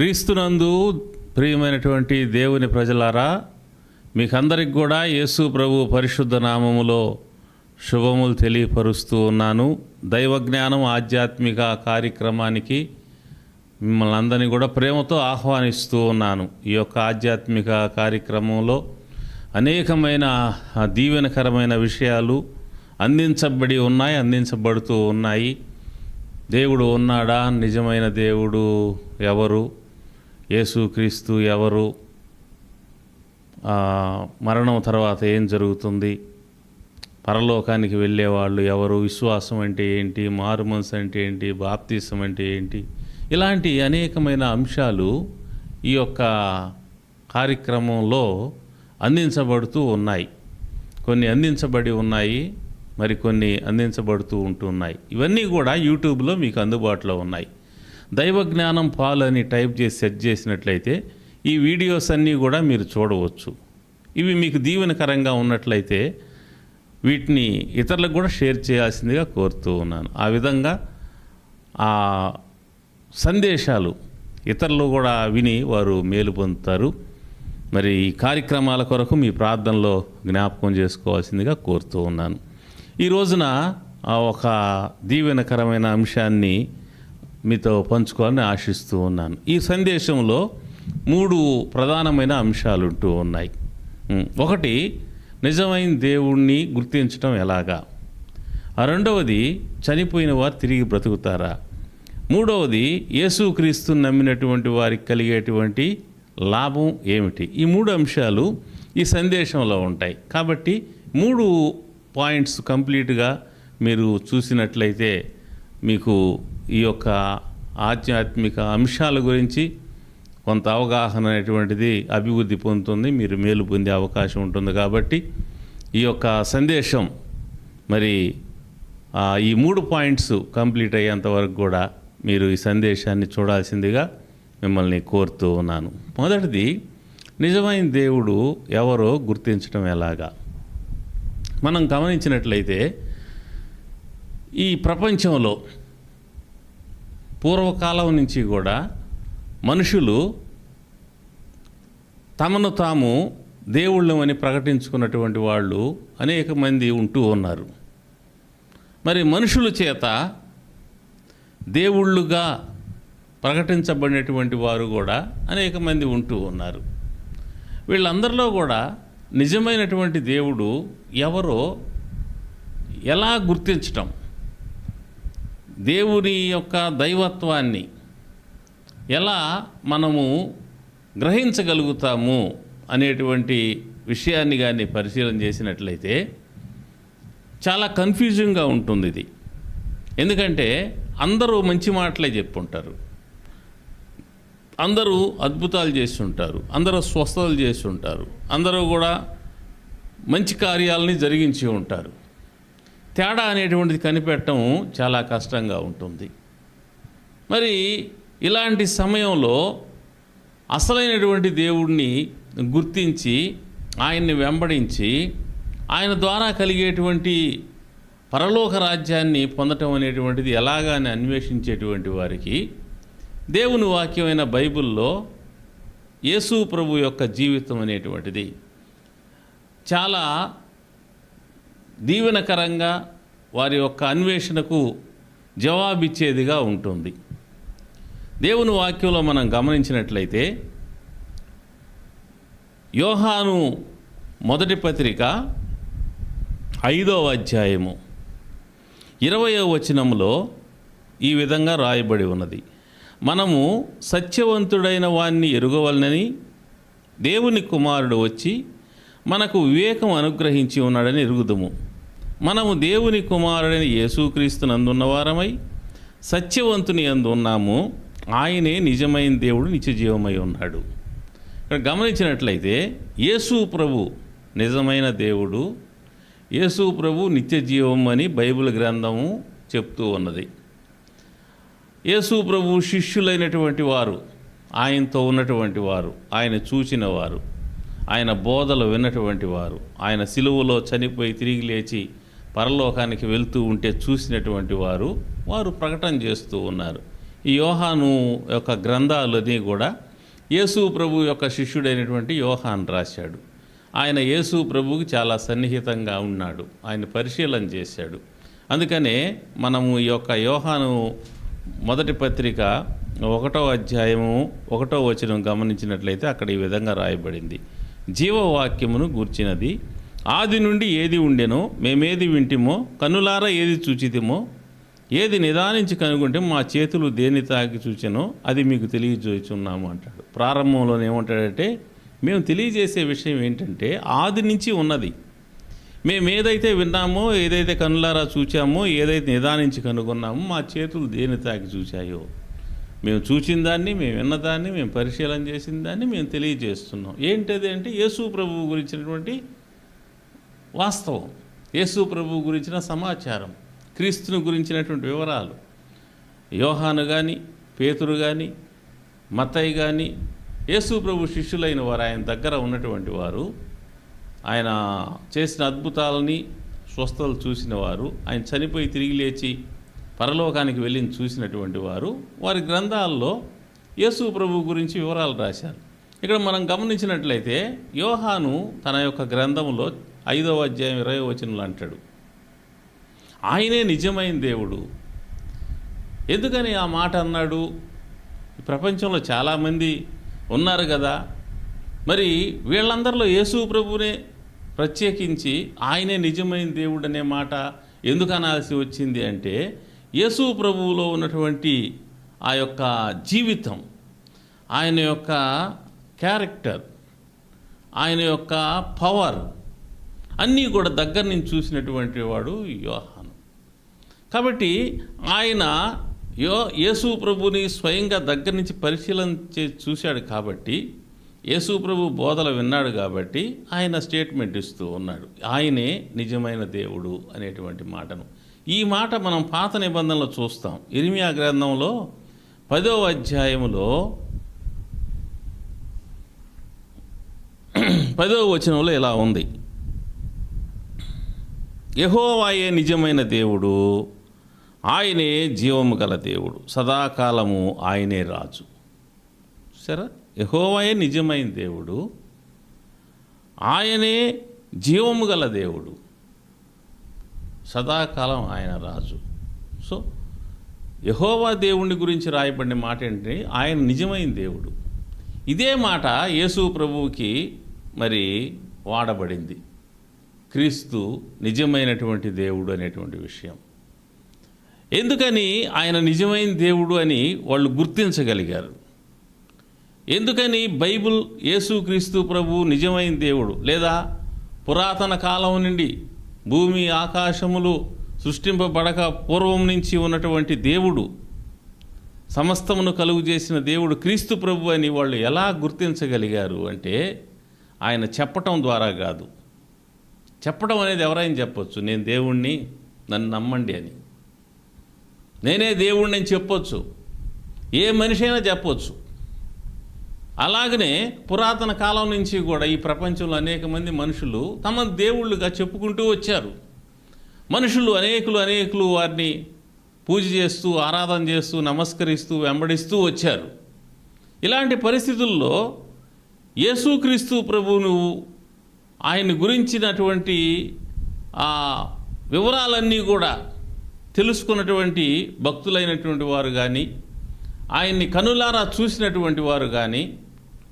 క్రీస్తునందు ప్రియమైనటువంటి దేవుని ప్రజలారా, మీకందరికి కూడా యేసు ప్రభు పరిశుద్ధ నామములో శుభములు తెలియపరుస్తూ ఉన్నాను. దైవజ్ఞానం ఆధ్యాత్మిక కార్యక్రమానికి మిమ్మల్ని అందరినీ కూడా ప్రేమతో ఆహ్వానిస్తూ ఉన్నాను. ఈ యొక్క ఆధ్యాత్మిక కార్యక్రమంలో అనేకమైన దీవెనకరమైన విషయాలు అందించబడుతూ ఉన్నాయి. దేవుడు ఉన్నాడా? నిజమైన దేవుడు ఎవరు? యేసుక్రీస్తు ఎవరు? మరణం తర్వాత ఏం జరుగుతుంది? పరలోకానికి వెళ్ళేవాళ్ళు ఎవరు? విశ్వాసం అంటే ఏంటి? మారుమనసు అంటే ఏంటి? బాప్తిసం అంటే ఏంటి? ఇలాంటి అనేకమైన అంశాలు ఈ యొక్క కార్యక్రమంలో అందించబడుతూ ఉన్నాయి. కొన్ని అందించబడి ఉన్నాయి, మరికొన్ని అందించబడుతూ ఉంటున్నాయి. ఇవన్నీ కూడా యూట్యూబ్లో మీకు అందుబాటులో ఉన్నాయి. దైవజ్ఞానం పాల్ అని టైప్ చేసి సెర్చ్ చేసినట్లయితే ఈ వీడియోస్ అన్నీ కూడా మీరు చూడవచ్చు. ఇవి మీకు దీవెనకరంగా ఉన్నట్లయితే వీటిని ఇతరులకు కూడా షేర్ చేయాల్సిందిగా కోరుతూ ఉన్నాను. ఆ విధంగా ఆ సందేశాలు ఇతరులు కూడా విని వారు మేలు పొందుతారు. మరి ఈ కార్యక్రమాల కొరకు మీ ప్రార్థనలో జ్ఞాపకం చేసుకోవాల్సిందిగా కోరుతూ ఉన్నాను. ఈ రోజున ఒక దీవెనకరమైన అంశాన్ని మీతో పంచుకోవాలని ఆశిస్తూ ఉన్నాను. ఈ సందేశంలో 3 ప్రధానమైన అంశాలు ఉంటూ ఉన్నాయి. ఒకటి, నిజమైన దేవుణ్ణి గుర్తించడం ఎలాగా? రెండవది, చనిపోయిన వారు తిరిగి బ్రతుకుతారా? మూడవది, యేసుక్రీస్తుని నమ్మినటువంటి వారికి కలిగేటువంటి లాభం ఏమిటి? ఈ 3 అంశాలు ఈ సందేశంలో ఉంటాయి. కాబట్టి 3 పాయింట్స్ కంప్లీట్గా మీరు చూసినట్లయితే మీకు ఈ యొక్క ఆధ్యాత్మిక అంశాల గురించి కొంత అవగాహన అనేటువంటిది అభివృద్ధి పొందుతుంది. మీరు మేలు పొందే అవకాశం ఉంటుంది. కాబట్టి ఈ యొక్క సందేశం మరి ఈ 3 పాయింట్స్ కంప్లీట్ అయ్యేంత వరకు కూడా మీరు ఈ సందేశాన్ని చూడాల్సిందిగా మిమ్మల్ని కోరుతూ ఉన్నాను. మొదటిది, నిజమైన దేవుడు ఎవరో గుర్తించడం ఎలాగా? మనం గమనించినట్లయితే ఈ ప్రపంచంలో పూర్వకాలం నుంచి కూడా మనుషులు తమను తాము దేవుళ్ళమని ప్రకటించుకున్నటువంటి వాళ్ళు అనేక మంది ఉంటూ ఉన్నారు. మరి మనుషుల చేత దేవుళ్ళుగా ప్రకటించబడినటువంటి వారు కూడా అనేక మంది ఉంటూ ఉన్నారు. వీళ్ళందరిలో కూడా నిజమైనటువంటి దేవుడు ఎవరో ఎలా గుర్తించటం, దేవుని యొక్క దైవత్వాన్ని ఎలా మనము గ్రహించగలుగుతాము అనేటువంటి విషయాన్ని కానీ పరిశీలన చేసినట్లయితే చాలా కన్ఫ్యూజింగ్గా ఉంటుంది ఇది. ఎందుకంటే అందరూ మంచి మాటలే చెప్పుంటారు, అందరూ అద్భుతాలు చేస్తుంటారు, అందరూ స్వస్థతలు చేస్తుంటారు, అందరూ కూడా మంచి కార్యాలని జరిగించి ఉంటారు. తేడా అనేటువంటిది కనిపెట్టడం చాలా కష్టంగా ఉంటుంది. మరి ఇలాంటి సమయంలో అసలైనటువంటి దేవుడిని గుర్తించి ఆయన్ని వెంబడించి ఆయన ద్వారా కలిగేటువంటి పరలోక రాజ్యాన్ని పొందటం అనేటువంటిది ఎలాగా అని అన్వేషించేటువంటి వారికి దేవుని వాక్యమైన బైబిల్లో యేసు ప్రభు యొక్క జీవితం అనేటువంటిది చాలా దీవెనకరంగా వారి యొక్క అన్వేషణకు జవాబిచ్చేదిగా ఉంటుంది. దేవుని వాక్యంలో మనం గమనించినట్లయితే యోహాను మొదటి పత్రిక 5వ అధ్యాయము 20వ వచనంలో ఈ విధంగా రాయబడి ఉన్నది: మనము సత్యవంతుడైన వాణ్ణి ఎరుగవలనని దేవుని కుమారుడు వచ్చి మనకు వివేకం అనుగ్రహించి ఉన్నాడని ఎరుగుదుము. మనము దేవుని కుమారుడైన యేసుక్రీస్తునందున్న వారమై సత్యవంతుని యందు ఉన్నాము. ఆయనే నిజమైన దేవుడు, నిత్యజీవమై ఉన్నాడు. ఇక్కడ గమనించినట్లయితే యేసు ప్రభు నిజమైన దేవుడు, యేసు ప్రభు నిత్యజీవం అని బైబిల్ గ్రంథము చెప్తూ ఉన్నది. యేసు ప్రభు శిష్యులైనటువంటి వారు, ఆయనతో ఉన్నటువంటి వారు, ఆయన చూచిన వారు, ఆయన బోధలు విన్నటువంటి వారు, ఆయన సిలువలో చనిపోయి తిరిగి లేచి పరలోకానికి వెళ్తూ ఉంటే చూసినటువంటి వారు ప్రకటన చేస్తూ ఉన్నారు. ఈ యోహాను యొక్క గ్రంథాలని కూడా యేసు ప్రభు యొక్క శిష్యుడైనటువంటి యోహాన్ రాశాడు. ఆయన యేసు ప్రభువుకి చాలా సన్నిహితంగా ఉన్నాడు, ఆయన పరిశీలన చేశాడు. అందుకనే మనము ఈ యొక్క యోహాను మొదటి పత్రిక 1వ అధ్యాయము 1వ వచనం గమనించినట్లయితే అక్కడ ఈ విధంగా రాయబడింది: జీవవాక్యమును గూర్చినది ఆది నుండి ఏది ఉండెనో మేమేది వింటిమో కన్నులారా ఏది చూచితిమో ఏది నిదానించి కనుగొంటే మా చేతులు దేన్ని తాకి చూచెనో అది మీకు తెలియజేస్తున్నాము అంటాడు. ప్రారంభంలో ఏమంటాడంటే మేము తెలియజేసే విషయం ఏంటంటే ఆది నుంచి ఉన్నది. మేము ఏదైతే విన్నామో, ఏదైతే కన్నులారా చూచామో, ఏదైతే నిదానించి కనుగొన్నామో మా చేతులు దేన్ని తాకి చూచాయో, మేము చూచిన దాన్ని, మేము విన్నదాన్ని, మేము పరిశీలన చేసిన దాన్ని మేము తెలియజేస్తున్నాం. ఏంటది అంటే యేసు ప్రభువు గురించినటువంటి వాస్తవం, యేసు ప్రభువు గురించిన సమాచారం, క్రీస్తును గురించినటువంటి వివరాలు. యోహాను కానీ, పేతురు కానీ, మత్తయి కానీ, యేసు ప్రభు శిష్యులైన వారు, ఆయన దగ్గర ఉన్నటువంటి వారు, ఆయన చేసిన అద్భుతాలని, స్వస్థతలు చూసిన వారు, ఆయన చనిపోయి తిరిగి లేచి పరలోకానికి వెళ్ళి చూసినటువంటి వారు, వారి గ్రంథాల్లో యేసు ప్రభు గురించి వివరాలు రాశారు. ఇక్కడ మనం గమనించినట్లయితే యోహాను తన యొక్క గ్రంథంలో 5వ అధ్యాయం 20వ వచనంలో అంటాడు, ఆయనే నిజమైన దేవుడు. ఎందుకని ఆ మాట అన్నాడు? ఈ ప్రపంచంలో చాలామంది ఉన్నారు కదా, మరి వీళ్ళందరిలో యేసు ప్రభువునే ప్రత్యేకించి ఆయనే నిజమైన దేవుడు అనే మాట ఎందుకు అనాల్సి వచ్చింది అంటే, యేసు ప్రభువులో ఉన్నటువంటి ఆ యొక్క జీవితం, ఆయన యొక్క క్యారెక్టర్, ఆయన యొక్క పవర్ అన్నీ కూడా దగ్గర నుంచి చూసినటువంటి వాడు యోహాను. కాబట్టి ఆయన యేసు ప్రభుని స్వయంగా దగ్గర నుంచి పరిశీలన చూశాడు కాబట్టి, యేసు ప్రభు బోధలు విన్నాడు కాబట్టి ఆయన స్టేట్మెంట్ ఇస్తూ ఉన్నాడు, ఆయనే నిజమైన దేవుడు అనేటువంటి మాటను. ఈ మాట మనం పాత నిబంధనలో చూస్తాం. ఇర్మియా గ్రంథంలో 10వ అధ్యాయములో 10వ వచనంలో ఇలా ఉంది: యెహోవాయే నిజమైన దేవుడు, ఆయనే జీవము గల దేవుడు, సదాకాలము ఆయనే రాజు. సరే, యెహోవాయే నిజమైన దేవుడు, ఆయనే జీవము గల దేవుడు, సదాకాలం ఆయన రాజు. సో యెహోవా దేవుని గురించి రాయబడిన మాట ఏంటంటే ఆయన నిజమైన దేవుడు. ఇదే మాట యేసు ప్రభువుకి మరి వాడబడింది, క్రీస్తు నిజమైనటువంటి దేవుడు అనేటువంటి విషయం. ఎందుకని ఆయన నిజమైన దేవుడు అని వాళ్ళు గుర్తించగలిగారు? ఎందుకని బైబిల్ యేసుక్రీస్తు ప్రభు నిజమైన దేవుడు, లేదా పురాతన కాలం నుండి భూమి ఆకాశములు సృష్టింపబడక పూర్వం నుంచి ఉన్నటువంటి దేవుడు, సమస్తమును కలుగు చేసిన దేవుడు క్రీస్తు ప్రభు అని వాళ్ళు ఎలా గుర్తించగలిగారు అంటే, ఆయన చెప్పటం ద్వారా కాదు. చెప్పడం అనేది ఎవరైనా చెప్పొచ్చు, నేను దేవుణ్ణి, నన్ను నమ్మండి అని, నేనే దేవుణ్ణి అని చెప్పొచ్చు, ఏ మనిషి అయినా చెప్పొచ్చు. అలాగనే పురాతన కాలం నుంచి కూడా ఈ ప్రపంచంలో అనేక మంది మనుషులు తమ దేవుళ్ళుగా చెప్పుకుంటూ వచ్చారు. మనుషులు అనేకులు వారిని పూజ చేస్తూ, ఆరాధన చేస్తూ, నమస్కరిస్తూ, వెంబడిస్తూ వచ్చారు. ఇలాంటి పరిస్థితుల్లో యేసుక్రీస్తు ప్రభువును, ఆయన గురించినటువంటి ఆ వివరాలన్నీ కూడా తెలుసుకున్నటువంటి భక్తులైనటువంటి వారు కానీ, ఆయన్ని కనులారా చూసినటువంటి వారు కానీ,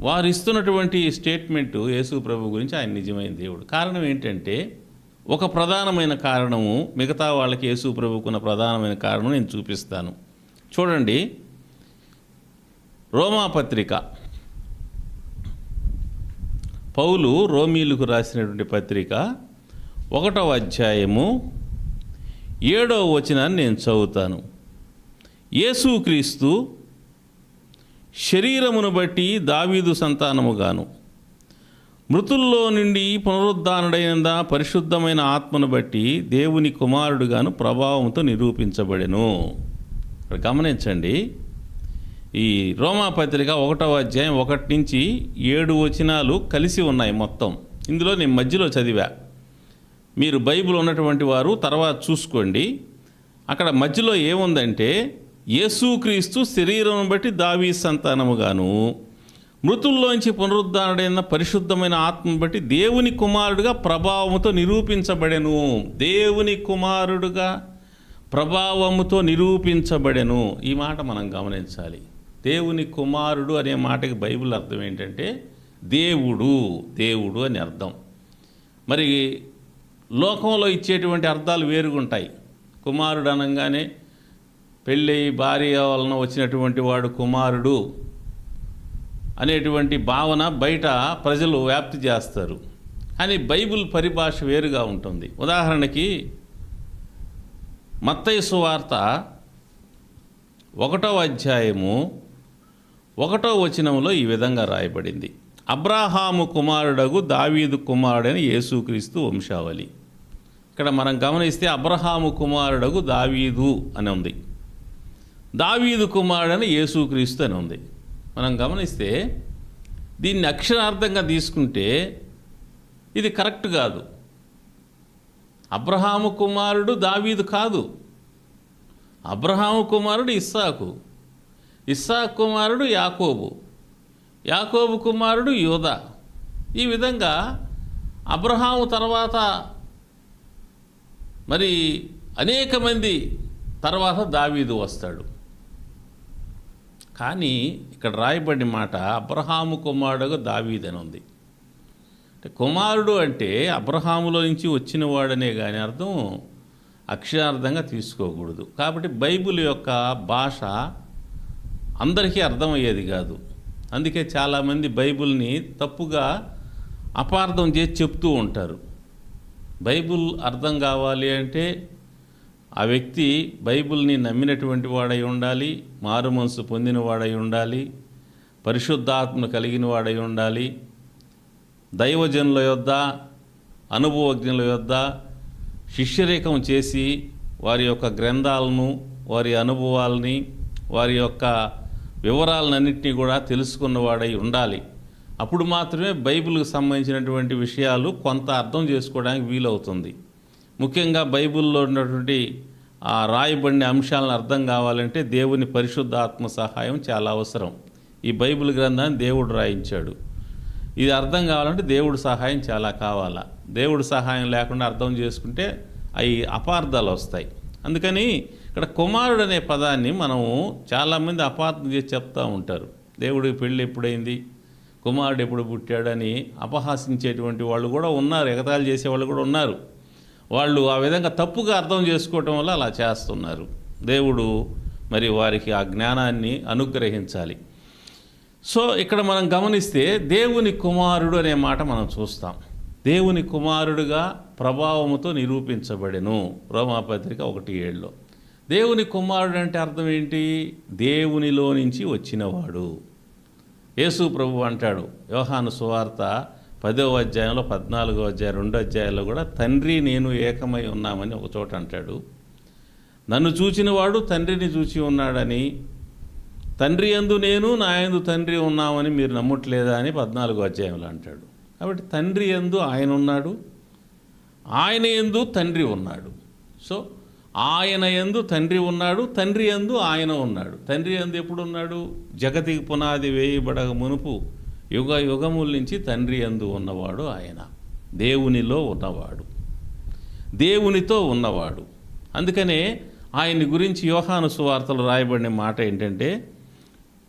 వారు ఇస్తున్నటువంటి స్టేట్మెంటు యేసు ప్రభు గురించి ఆయన నిజమైన దేవుడు. కారణం ఏంటంటే, ఒక ప్రధానమైన కారణము, మిగతా వాళ్ళకి యేసు ప్రభుకున్న ప్రధానమైన కారణం నేను చూపిస్తాను. చూడండి, రోమాపత్రిక, పౌలు రోమీలకు రాసినటువంటి పత్రిక 1వ అధ్యాయము 7వ వచనాన్ని నేను చదువుతాను. యేసుక్రీస్తు శరీరమును బట్టి దావీదు సంతానముగాను, మృతుల్లో నుండి పునరుద్ధానుడైన పరిశుద్ధమైన ఆత్మను బట్టి దేవుని కుమారుడుగాను ప్రభావంతో నిరూపించబడెను. ఇక్కడ గమనించండి, ఈ రోమాపత్రిక 1వ అధ్యాయం 1 నుంచి 7 వచనాలు కలిసి ఉన్నాయి మొత్తం. ఇందులో నేను మధ్యలో చదివా, మీరు బైబిల్ ఉన్నటువంటి వారు తర్వాత చూసుకోండి. అక్కడ మధ్యలో ఏముందంటే, యేసుక్రీస్తు శరీరం బట్టి దావీదు సంతానముగాను, మృతుల్లోంచి పునరుద్ధరణైన పరిశుద్ధమైన ఆత్మను బట్టి దేవుని కుమారుడుగా ప్రభావముతో నిరూపించబడెను. దేవుని కుమారుడుగా ప్రభావముతో నిరూపించబడెను. ఈ మాట మనం గమనించాలి. దేవుని కుమారుడు అనే మాటకి బైబిల్ అర్థం ఏంటంటే దేవుడు, దేవుడు అని అర్థం. మరి లోకంలో ఇచ్చేటువంటి అర్థాలు వేరుగుంటాయి. కుమారుడు అనగానే పెళ్ళి భార్య వలన వచ్చినటువంటి వాడు కుమారుడు అనేటువంటి భావన బయట ప్రజలు వ్యాప్తి చేస్తారు. కానీ బైబిల్ పరిభాష వేరుగా ఉంటుంది. ఉదాహరణకి మత్తయి సువార్త 1వ అధ్యాయము 1వ వచనంలో ఈ విధంగా రాయబడింది. అబ్రాహాము కుమారుడగు దావీదు కుమారుడని యేసుక్రీస్తు వంశావళి. ఇక్కడ మనం గమనిస్తే అబ్రహాము కుమారుడగు దావీదు అని ఉంది, దావీదు కుమారుడని యేసుక్రీస్తు అని ఉంది. మనం గమనిస్తే దీన్ని అక్షరార్థంగా తీసుకుంటే ఇది కరెక్ట్ కాదు. అబ్రహాము కుమారుడు దావీదు కాదు. అబ్రహాము కుమారుడు ఇస్సాకు, ఇస్సాకు కుమారుడు యాకోబు, యాకోబు కుమారుడు యోదా. ఈ విధంగా అబ్రహాము తర్వాత మరి అనేక మంది తర్వాత దావీదు వస్తాడు. కానీ ఇక్కడ రాయబడిన మాట అబ్రహాము కుమారుడుగా దావీదు అని ఉంది. అంటే కుమారుడు అంటే అబ్రహాములో నుంచి వచ్చిన వాడనే కానీ అర్థం అక్షరార్థంగా తీసుకోకూడదు. కాబట్టి బైబిల్ యొక్క భాష అందరికీ అర్థమయ్యేది కాదు. అందుకే చాలామంది బైబిల్ని తప్పుగా అపార్థం చేసి చెప్తూ ఉంటారు. బైబిల్ అర్థం కావాలి అంటే ఆ వ్యక్తి బైబిల్ని నమ్మినటువంటి వాడై ఉండాలి, మారు మనసు పొందిన వాడై ఉండాలి, పరిశుద్ధాత్మ కలిగిన వాడై ఉండాలి, దైవజనుల యొద్ద అనుభవజ్ఞుల యొద్ద శిష్యరేఖం చేసి వారి యొక్క గ్రంథాలను, వారి అనుభవాలని, వారి యొక్క వివరాలన్నింటినీ కూడా తెలుసుకున్నవాడై ఉండాలి. అప్పుడు మాత్రమే బైబిల్కి సంబంధించినటువంటి విషయాలు కొంత అర్థం చేసుకోవడానికి వీలవుతుంది. ముఖ్యంగా బైబిల్లో ఉన్నటువంటి ఆ రాయబడిన అంశాలను అర్థం కావాలంటే దేవుని పరిశుద్ధ ఆత్మ సహాయం చాలా అవసరం. ఈ బైబిల్ గ్రంథాన్ని దేవుడు రాయించాడు. ఇది అర్థం కావాలంటే దేవుడి సహాయం చాలా కావాలా. దేవుడి సహాయం లేకుండా అర్థం చేసుకుంటే అవి అపార్థాలు వస్తాయి. అందుకని ఇక్కడ కుమారుడు అనే పదాన్ని మనము చాలామంది అపార్థం చేసి చెప్తూ ఉంటారు. దేవుడికి పెళ్ళి ఎప్పుడైంది, కుమారుడు ఎప్పుడు పుట్టాడని అపహాసించేటువంటి వాళ్ళు కూడా ఉన్నారు, ఎగతాళి చేసేవాళ్ళు కూడా ఉన్నారు. వాళ్ళు ఆ విధంగా తప్పుగా అర్థం చేసుకోవటం వల్ల అలా చేస్తున్నారు. దేవుడు మరి వారికి ఆ జ్ఞానాన్ని అనుగ్రహించాలి. సో ఇక్కడ మనం గమనిస్తే దేవుని కుమారుడు అనే మాట మనం చూస్తాం. దేవుని కుమారుడుగా ప్రభావముతో నిరూపించబడెను, రోమాపత్రిక 1:7. దేవుని కుమారుడు అంటే అర్థం ఏంటి? దేవునిలో నుంచి వచ్చినవాడు. యేసు ప్రభు అంటాడు యోహాను సువార్త 10వ అధ్యాయంలో 14వ అధ్యాయం 2 అధ్యాయాల్లో కూడా తండ్రి నేను ఏకమై ఉన్నామని ఒక చోట అంటాడు. నన్ను చూచినవాడు తండ్రిని చూచి ఉన్నాడని, తండ్రి యందు నేను నా యందు తండ్రి ఉన్నామని మీరు నమ్మట్లేదా అని 14వ అధ్యాయంలో అంటాడు. కాబట్టి తండ్రి యందు ఆయన ఉన్నాడు, ఆయన యందు తండ్రి ఉన్నాడు. సో ఆయన యందు తండ్రి ఉన్నాడు, తండ్రి యందు ఆయన ఉన్నాడు. తండ్రి యందు ఎప్పుడు ఉన్నాడు? జగతికి పునాది వేయబడక మునుపు యుగ యుగముల నుంచి తండ్రి యందు ఉన్నవాడు ఆయన, దేవునిలో ఉన్నవాడు, దేవునితో ఉన్నవాడు. అందుకనే ఆయన్ని గురించి యోహాను సువార్తలో రాయబడిన మాట ఏంటంటే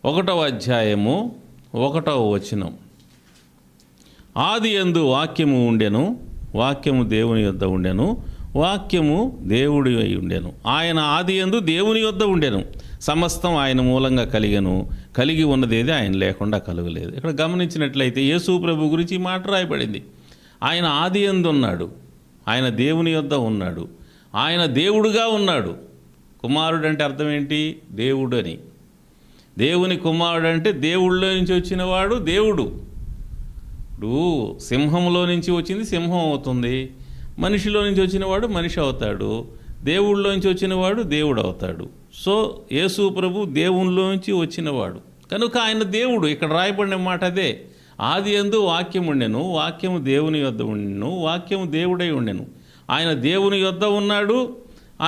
1వ అధ్యాయము 1వ వచనం, ఆది యందు వాక్యము ఉండెను, వాక్యము దేవుని యొద్ద ఉండెను, వాక్యము దేవుడి అయి ఉండెను, ఆయన ఆది యందు దేవుని యొద్ద ఉండెను, సమస్తం ఆయన మూలంగా కలిగెను, కలిగి ఉన్నదేది ఆయన లేకుండా కలుగలేదు. ఇక్కడ గమనించినట్లయితే యేసు ప్రభు గురించి ఈ మాట రాయబడింది. ఆయన ఆది యందు ఉన్నాడు, ఆయన దేవుని యొద్ద ఉన్నాడు, ఆయన దేవుడుగా ఉన్నాడు. కుమారుడు అంటే అర్థం ఏంటి? దేవుడు అని. దేవుని కుమారుడు అంటే దేవుళ్ళో నుంచి వచ్చినవాడు దేవుడు. ఇప్పుడు సింహంలో నుంచి వచ్చింది సింహం అవుతుంది, మనిషిలో నుంచి వచ్చినవాడు మనిషి అవుతాడు, దేవుళ్ళో నుంచి వచ్చినవాడు దేవుడు అవుతాడు. సో యేసు ప్రభు దేవునిలోంచి వచ్చినవాడు కనుక ఆయన దేవుడు. ఇక్కడ రాయబడిన మాట అదే, ఆది యందు వాక్యం ఉండెను, వాక్యము దేవుని యొద్ద ఉండెను, వాక్యము దేవుడై ఉండెను. ఆయన దేవుని యొద్ద ఉన్నాడు,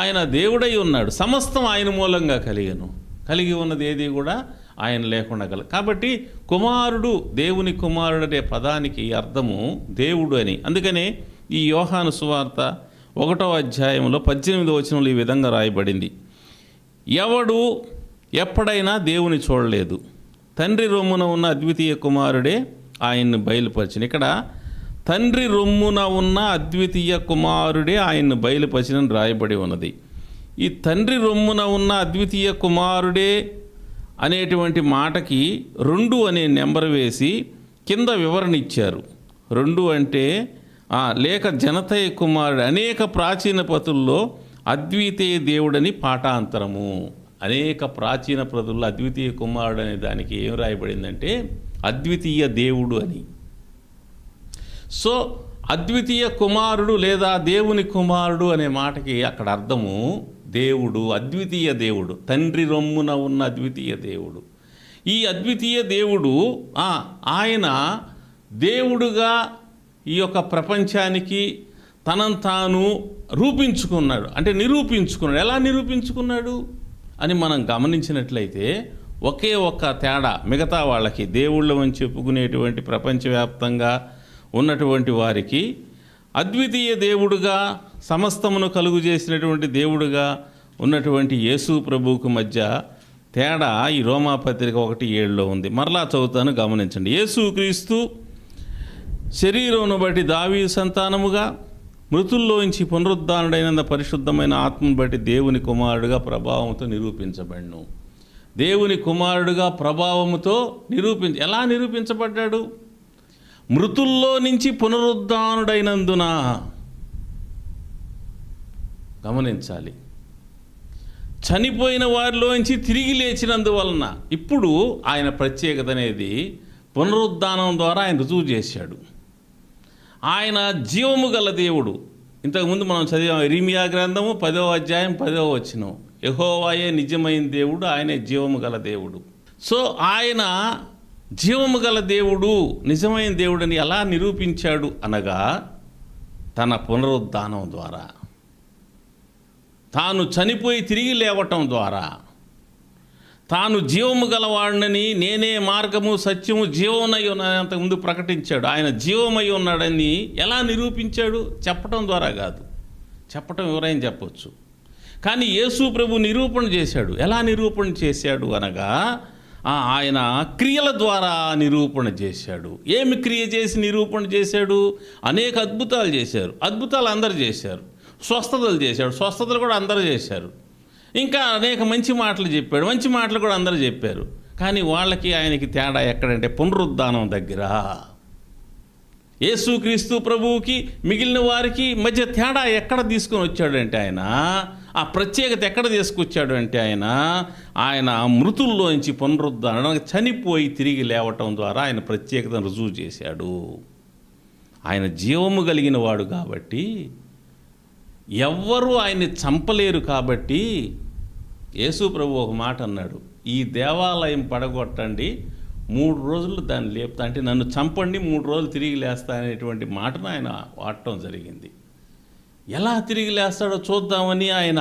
ఆయన దేవుడై ఉన్నాడు, సమస్తం ఆయన మూలంగా కలిగెను. కలిగి ఉన్నది ఏది కూడా ఆయన లేకుండా కల. కాబట్టి కుమారుడు, దేవుని కుమారుడు అనే పదానికి అర్థము దేవుడు అని. అందుకనే ఈ యోహాను సువార్త 1వ అధ్యాయంలో 18వ వచనంలో ఈ విధంగా రాయబడింది, ఎవడు ఎప్పుడైనా దేవుని చూడలేదు, తండ్రి రొమ్మున ఉన్న అద్వితీయ కుమారుడే ఆయన్ని బయలుపరిచిన. ఇక్కడ తండ్రి రొమ్మున ఉన్న అద్వితీయ కుమారుడే ఆయన్ని బయలుపరిచిన రాయబడి ఉన్నది. ఈ తండ్రి రొమ్మున ఉన్న అద్వితీయ కుమారుడే అనేటువంటి మాటకి 2 అనే నెంబర్ వేసి కింద వివరణ ఇచ్చారు. 2 అంటే లేక జనతయ కుమారుడు. అనేక ప్రాచీన పతుల్లో అద్వితీయ దేవుడని పాఠాంతరము. అనేక ప్రాచీన పతుల్లో అద్వితీయ కుమారుడు అనే దానికి ఏం రాయబడిందంటే అద్వితీయ దేవుడు అని. సో అద్వితీయ కుమారుడు లేదా దేవుని కుమారుడు అనే మాటకి అక్కడ అర్థము దేవుడు, అద్వితీయ దేవుడు, తండ్రి రొమ్మున ఉన్న అద్వితీయ దేవుడు. ఈ అద్వితీయ దేవుడు ఆయన దేవుడుగా ఈ యొక్క ప్రపంచానికి తనను తాను రూపించుకున్నాడు, అంటే నిరూపించుకున్నాడు. ఎలా నిరూపించుకున్నాడు అని మనం గమనించినట్లయితే ఒకే ఒక్క తేడా మిగతా వాళ్ళకి, దేవుళ్ళు అని చెప్పుకునేటువంటి ప్రపంచవ్యాప్తంగా ఉన్నటువంటి వారికి అద్వితీయ దేవుడుగా సమస్తమును కలుగు చేసినటువంటి దేవుడుగా ఉన్నటువంటి యేసు ప్రభువుకు మధ్య తేడా ఈ రోమాపత్రిక 1:7లో ఉంది. మరలా చదువుతాను, గమనించండి. యేసుక్రీస్తు శరీరమును బట్టి దావీదు సంతానముగా, మృతుల్లోంచి పునరుద్ధానుడైన పరిశుద్ధమైన ఆత్మను బట్టి దేవుని కుమారుడుగా ప్రభావంతో నిరూపించబడ్ను. దేవుని కుమారుడుగా ప్రభావముతో ఎలా నిరూపించబడ్డాడు? మృతుల్లో నుంచి పునరుద్ధానుడైనందున. గమనించాలి, చనిపోయిన వారిలోంచి తిరిగి లేచినందువలన. ఇప్పుడు ఆయన ప్రత్యేకత అనేది పునరుద్ధానం ద్వారా ఆయన రుజువు చేశాడు. ఆయన జీవము గల దేవుడు. ఇంతకుముందు మనం చదివాం ఇర్మియా గ్రంథము 10వ అధ్యాయం 10వ వచనం, యెహోవాయే నిజమైన దేవుడు, ఆయనే జీవము గల దేవుడు. సో ఆయన జీవము గల దేవుడు, నిజమైన దేవుడని ఎలా నిరూపించాడు అనగా తన పునరుద్ధానం ద్వారా, తాను చనిపోయి తిరిగి లేవటం ద్వారా, తాను జీవము గలవాడినని, నేనే మార్గము సత్యము జీవమై ఉన్నాడని అంతకుముందు ప్రకటించాడు. ఆయన జీవమై ఉన్నాడని ఎలా నిరూపించాడు? చెప్పటం ద్వారా కాదు, చెప్పటం ఎవరైనా చెప్పవచ్చు, కానీ యేసు ప్రభు నిరూపణ చేశాడు. ఎలా నిరూపణ చేశాడు అనగా ఆయన క్రియల ద్వారా నిరూపణ చేశాడు. ఏమి క్రియ చేసి నిరూపణ చేశాడు? అనేక అద్భుతాలు చేశారు. అద్భుతాలు అందరు చేశారు. స్వస్థతలు చేశాడు. స్వస్థతలు కూడా అందరూ చేశారు. ఇంకా అనేక మంచి మాటలు చెప్పాడు. మంచి మాటలు కూడా అందరూ చెప్పారు. కానీ వాళ్ళకి ఆయనకి తేడా ఎక్కడంటే పునరుద్ధానం దగ్గర. యేసుక్రీస్తు ప్రభువుకి మిగిలిన వారికి మధ్య తేడా ఎక్కడ తీసుకొని వచ్చాడంటే ఆ ప్రత్యేకత ఎక్కడ తీసుకొచ్చాడు అంటే ఆయన మృతుల్లోంచి పునరుద్ధానం, చనిపోయి తిరిగి లేవటం ద్వారా ఆయన ప్రత్యేకతను రుజువు చేశాడు. ఆయన జీవము కలిగిన వాడు కాబట్టి ఎవ్వరూ ఆయన్ని చంపలేరు. కాబట్టి యేసు ప్రభు ఒక మాట అన్నాడు, ఈ దేవాలయం పడగొట్టండి, 3 రోజులు దాన్ని లేపుతా, అంటే నన్ను చంపండి 3 రోజులు తిరిగి లేస్తా అనేటువంటి మాటను ఆయన వాడటం జరిగింది. ఎలా తిరిగి లేస్తాడో చూద్దామని ఆయన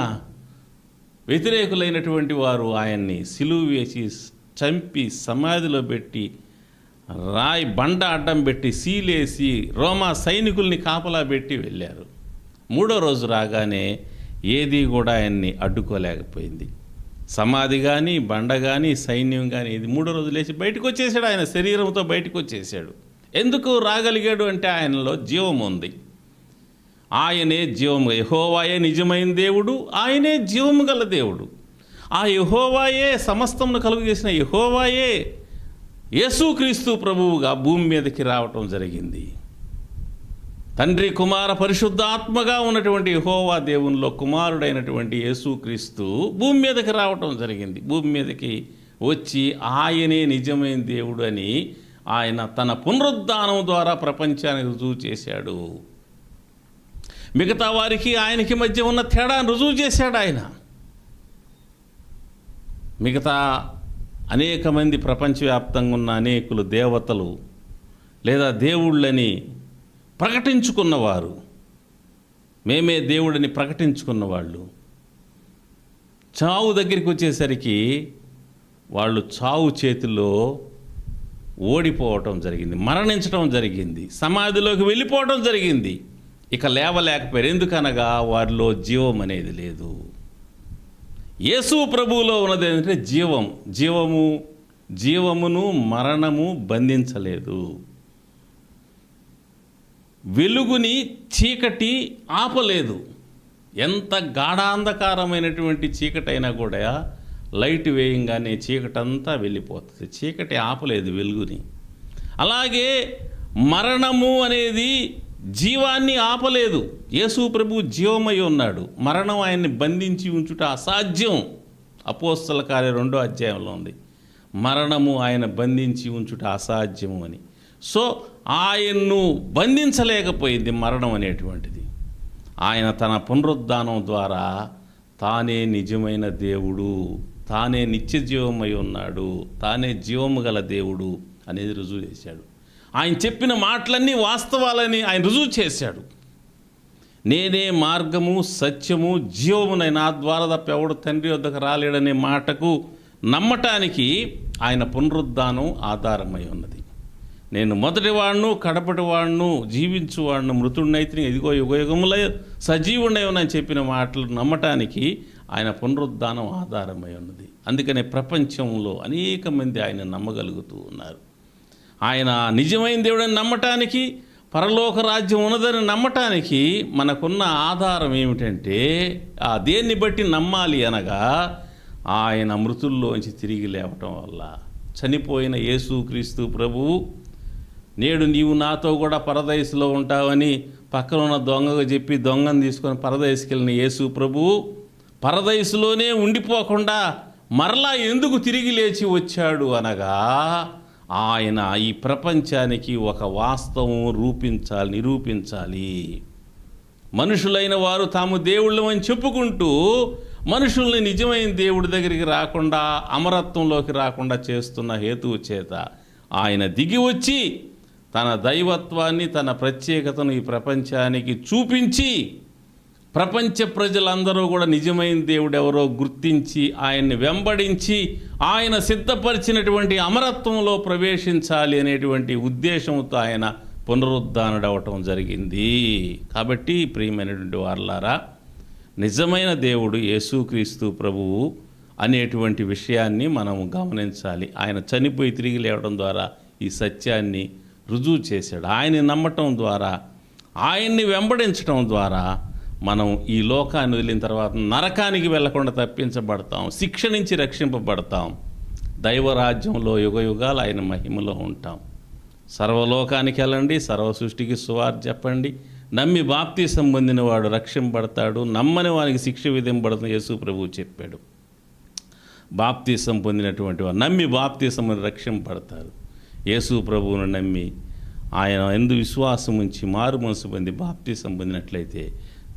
వ్యతిరేకులైనటువంటి వారు ఆయన్ని సిలువ వేసి చంపి సమాధిలో పెట్టి బండ అడ్డం పెట్టి సీలేసి రోమా సైనికుల్ని కాపలా పెట్టి వెళ్ళారు. 3వ రోజు రాగానే ఏది కూడా ఆయన్ని అడ్డుకోలేకపోయింది. సమాధి కానీ, బండ కానీ, సైన్యం కానీ, ఇది 3వ రోజు లేచి బయటకు వచ్చేసాడు. ఆయన శరీరంతో బయటకు వచ్చేసాడు. ఎందుకు రాగలిగాడు అంటే ఆయనలో జీవం ఉంది. ఆయనే జీవము, యెహోవాయే నిజమైన దేవుడు, ఆయనే జీవము గల దేవుడు. ఆ యెహోవాయే సమస్తమును కలుగు చేసిన యెహోవాయే యేసుక్రీస్తు ప్రభువుగా భూమి మీదకి రావటం జరిగింది. తండ్రి కుమార పరిశుద్ధాత్మగా ఉన్నటువంటి యెహోవా దేవునిలో కుమారుడైనటువంటి యేసుక్రీస్తు భూమి మీదకి రావటం జరిగింది. భూమి మీదకి వచ్చి ఆయనే నిజమైన దేవుడు అని ఆయన తన పునరుద్ధానం ద్వారా ప్రపంచానికి రుజువు చేశాడు. మిగతా వారికి ఆయనకి మధ్య ఉన్న తేడాను రుజువు చేశాడు ఆయన. మిగతా అనేక మంది ప్రపంచవ్యాప్తంగా ఉన్న అనేకులు దేవతలు లేదా దేవుళ్ళని ప్రకటించుకున్నవారు, మేమే దేవుడిని ప్రకటించుకున్నవాళ్ళు చావు దగ్గరికి వచ్చేసరికి వాళ్ళు చావు చేతిలో ఓడిపోవటం జరిగింది, మరణించడం జరిగింది, సమాధిలోకి వెళ్ళిపోవటం జరిగింది. ఇక లేవలేకపోయారు. ఎందుకనగా వారిలో జీవం అనేది లేదు. యేసు ప్రభువులో ఉన్నది ఏంటంటే జీవమును మరణము బంధించలేదు. వెలుగుని చీకటి ఆపలేదు. ఎంత గాఢాంధకారమైనటువంటి చీకటైనా కూడా లైట్ వేయంగానే చీకటంతా వెళ్ళిపోతుంది. చీకటి ఆపలేదు వెలుగుని. అలాగే మరణము అనేది జీవాన్ని ఆపలేదు. యేసు ప్రభు జీవమై ఉన్నాడు. మరణం ఆయన్ని బంధించి ఉంచుట అసాధ్యం. అపోస్తల కార్యం 2వ అధ్యాయంలో ఉంది, మరణము ఆయన బంధించి ఉంచుట అసాధ్యము అని. సో ఆయన్ను బంధించలేకపోయింది మరణం అనేటువంటిది. ఆయన తన పునరుద్ధానం ద్వారా తానే నిజమైన దేవుడు, తానే నిత్య జీవమై ఉన్నాడు, తానే జీవము గల దేవుడు అనేది రుజువు చేశాడు. ఆయన చెప్పిన మాటలన్నీ వాస్తవాలని ఆయన రుజువు చేశాడు. నేనే మార్గము సత్యము జీవమునై, నా ద్వారా తప్ప ఎవడు తండ్రి వద్దకు రాలేడనే మాటకు నమ్మటానికి ఆయన పునరుద్ధానం ఆధారమై ఉన్నది. నేను మొదటివాడును కడపటివాడును జీవించువాడును మృతుడినైతే ఇదిగో యుగయుగముల సజీవుడై ఉన్నాయని చెప్పిన మాటలు నమ్మటానికి ఆయన పునరుద్ధానం ఆధారమై ఉన్నది. అందుకనే ప్రపంచంలో అనేక మంది ఆయన నమ్మగలుగుతూ ఉన్నారు. ఆయన నిజమైన దేవుడని నమ్మటానికి, పరలోక రాజ్యం ఉన్నదని నమ్మటానికి మనకున్న ఆధారం ఏమిటంటే, ఆ దేన్ని బట్టి నమ్మాలి అనగా ఆయన మృతుల్లోంచి తిరిగి లేవటం వల్ల. చనిపోయిన యేసుక్రీస్తు ప్రభువు నేడు నీవు నాతో కూడా పరదైసులో ఉంటావని పక్కన ఉన్న దొంగగా చెప్పి దొంగను తీసుకొని పరదైసుకి వెళ్ళిన యేసు ప్రభువు పరదైసులోనే ఉండిపోకుండా మరలా ఎందుకు తిరిగి లేచి వచ్చాడు అనగా, ఆయన ఈ ప్రపంచానికి ఒక వాస్తవం నిరూపించాలి. మనుషులైన వారు తాము దేవుళ్ళు అని చెప్పుకుంటూ మనుషుల్ని నిజమైన దేవుడి దగ్గరికి రాకుండా, అమరత్వంలోకి రాకుండా చేస్తున్న హేతువు చేత ఆయన దిగి వచ్చి తన దైవత్వాన్ని, తన ప్రత్యేకతను ఈ ప్రపంచానికి చూపించి ప్రపంచ ప్రజలందరూ కూడా నిజమైన దేవుడు ఎవరో గుర్తించి ఆయన్ని వెంబడించి ఆయన సిద్ధపరిచినటువంటి అమరత్వంలో ప్రవేశించాలి అనేటువంటి ఉద్దేశంతో ఆయన పునరుద్ధానుడవటం జరిగింది. కాబట్టి ప్రియమైనటువంటి వారలారా, నిజమైన దేవుడు యేసుక్రీస్తు ప్రభువు అనేటువంటి విషయాన్ని మనం గమనించాలి. ఆయన చనిపోయి తిరిగి లేవడం ద్వారా ఈ సత్యాన్ని రుజువు చేశాడు. ఆయన్ని నమ్మటం ద్వారా, ఆయన్ని వెంబడించడం ద్వారా మనం ఈ లోకాన్ని వదిలిన తర్వాత నరకానికి వెళ్లకుండా తప్పించబడతాం, శిక్ష నుంచి రక్షింపబడతాం, దైవరాజ్యంలో యుగయుగాలు ఆయన మహిమలో ఉంటాం. సర్వలోకానికి వెళ్ళండి, సర్వ సృష్టికి సువార్త చెప్పండి, నమ్మి బాప్తీసం పొందిన వాడు రక్షింపబడతాడు, నమ్మని వానికి శిక్ష విధింపబడుతుంది యేసు ప్రభువు చెప్పాడు. బాప్తీసం పొందినటువంటి వారు నమ్మి బాప్తీసం రక్షింపబడతారు. యేసు ప్రభువును నమ్మి ఆయన యందు విశ్వాసం ఉంచి మారు మనసు పొంది బాప్తీసం పొందినట్లయితే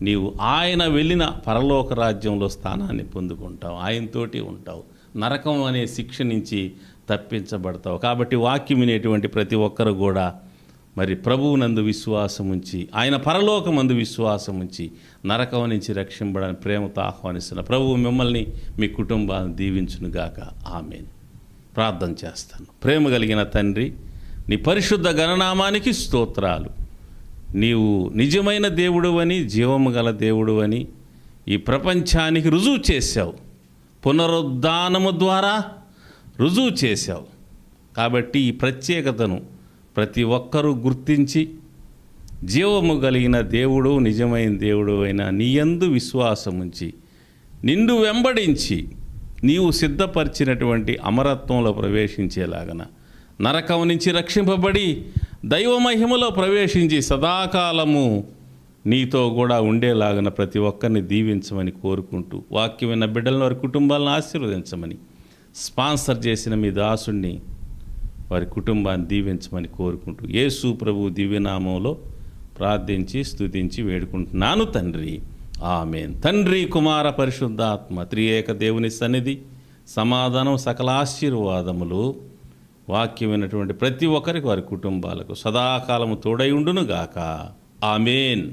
నీవు ఆయన వెళ్ళిన పరలోక రాజ్యంలో స్థానాన్ని పొందుకుంటావు, ఆయనతోటి ఉంటావు, నరకం అనే శిక్ష నుంచి తప్పించబడతావు. కాబట్టి వాక్యం వినేటువంటి ప్రతి ఒక్కరు కూడా మరి ప్రభువునందు విశ్వాసం ఉంచి, ఆయన పరలోకమందు విశ్వాసం ఉంచి నరకం నుంచి రక్షింపడానికి ప్రేమతో ఆహ్వానిస్తున్న ప్రభువు మిమ్మల్ని, మీ కుటుంబాన్ని దీవించునుగాక. ఆమేన్. ప్రార్థన చేస్తాను. ప్రేమ కలిగిన తండ్రి, నీ పరిశుద్ధ గణనామానికి స్తోత్రాలు. నీవు నిజమైన దేవుడు అని, జీవము గల దేవుడు అని ఈ ప్రపంచానికి రుజువు చేశావు, పునరుద్ధానము ద్వారా రుజువు చేశావు. కాబట్టి ఈ ప్రత్యేకతను ప్రతి ఒక్కరూ గుర్తించి జీవము కలిగిన దేవుడు, నిజమైన దేవుడు అయిన నీ యందు విశ్వాసం ఉంచి నిన్ను వెంబడించి నీవు సిద్ధపరిచినటువంటి అమరత్వంలో ప్రవేశించేలాగన, నరకం నుంచి రక్షింపబడి దైవ మహిమలో ప్రవేశించి సదాకాలము నీతో కూడా ఉండేలాగన ప్రతి ఒక్కరిని దీవించమని కోరుకుంటూ, వాక్యమైన బిడ్డలను వారి కుటుంబాలను ఆశీర్వదించమని, స్పాన్సర్ చేసిన మీ దాసుడిని వారి కుటుంబాన్ని దీవించమని కోరుకుంటూ యేసు ప్రభు దివ్యనామంలో ప్రార్థించి స్తుతించి వేడుకుంటున్నాను తండ్రి. ఆమేన్. తండ్రి, కుమార, పరిశుద్ధాత్మ త్రియేక దేవుని సన్నిధి, సమాధానం, సకల ఆశీర్వాదములు వాక్యమైనటువంటి ప్రతి ఒక్కరికి వారి కుటుంబాలకు సదాకాలము తోడై ఉండునుగాక. ఆమేన్.